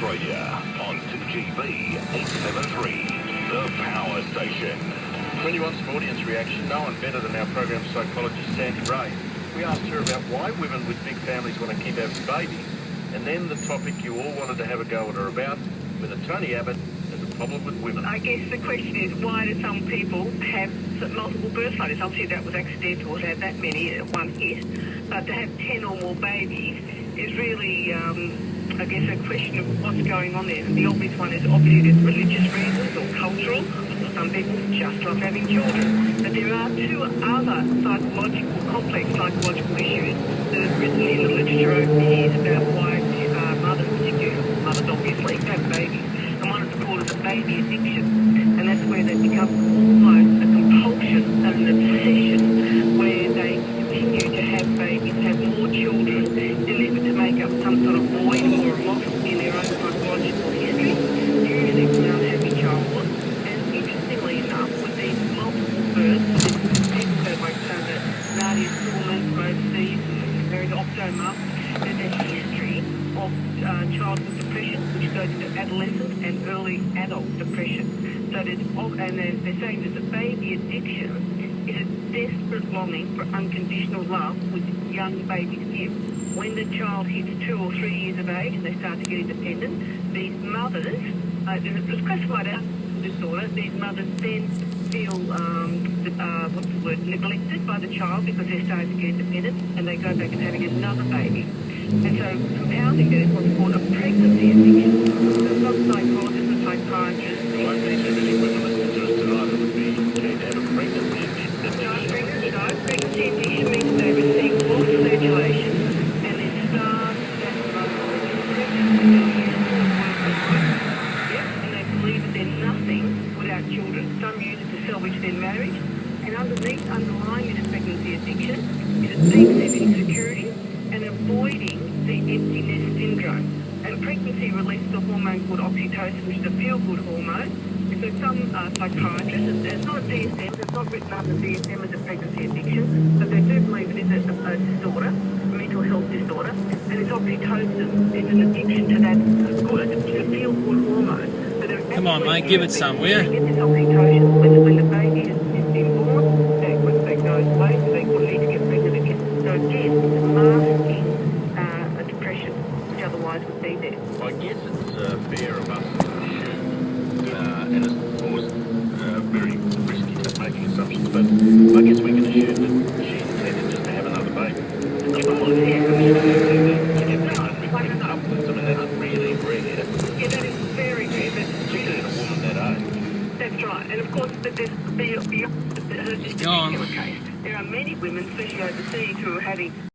Australia on 2GB 873, the Power Station. When you want some audience reaction, no one better than our program psychologist Sandy Ray. We asked her about why women with big families want to keep having babies, and then the topic you all wanted to have a go at her about, whether Tony Abbott has a problem with women. I guess the question is, why do some people have multiple birth failures? Obviously that was accidental to have that many at one hit, but to have 10 or more babies is really, I guess, a question of what's going on there. The obvious one is obviously there's religious reasons or cultural. Some people just love having children. But there are two other complex psychological issues that have written in the literature over the years about why mothers, particularly mothers obviously, have babies. And one is called a baby addiction. And that's where they become almost a compulsion and an obsession where they continue to have babies, have more children, delivered to make up some sort of void or loss in their own psychological history, usually from an unhappy childhood. And interestingly enough, with these multiple births, people that like Nadia Stallman from overseas, there is Optomum, there's a history of childhood depression, which goes into adolescent and early adult depression. So there's, and they're saying that the baby addiction is a desperate longing for unconditional love which young babies give. When the child hits 2 or 3 years of age and they start to get independent, these mothers, it's classified as disorder, these mothers then feel, neglected by the child because they're starting to get independent, and they go back and having another baby. And so compounding that is what's called a pregnancy addiction. So some psychologists and psychiatrists... I think there are many women listening to us tonight who would be keen to have a pregnancy addiction. Pregnancy addiction means they receive false flagellation and then starve that mother and they believe that they're nothing without children. Some use it to salvage their marriage, and underlying this pregnancy addiction is a deep sense of insecurity and avoiding the empty nest syndrome. And pregnancy releases a hormone called oxytocin, which is a feel-good hormone. And so some psychiatrists, it's not a DSM, it's not written under DSM as a pregnancy addiction, but they do believe it is a disorder, a mental health disorder, and it's oxytocin. It's an addiction to that good, to the feel-good hormone. So come on, mate, give it some, will you? They get this oxytocin when the baby is born, that goes away, so they need to get pregnant again. So again, it's masking a depression, which otherwise would be there. I guess it's fair of us to assume, and it's of course very risky to making assumptions, but I guess we can assume that she intended just to have another baby. Of course, yeah. That's really rare. Yeah, that is very rare. Particularly in a woman that age. That's right. And of course, there's beyond this particular case, there are many women, especially overseas, who are having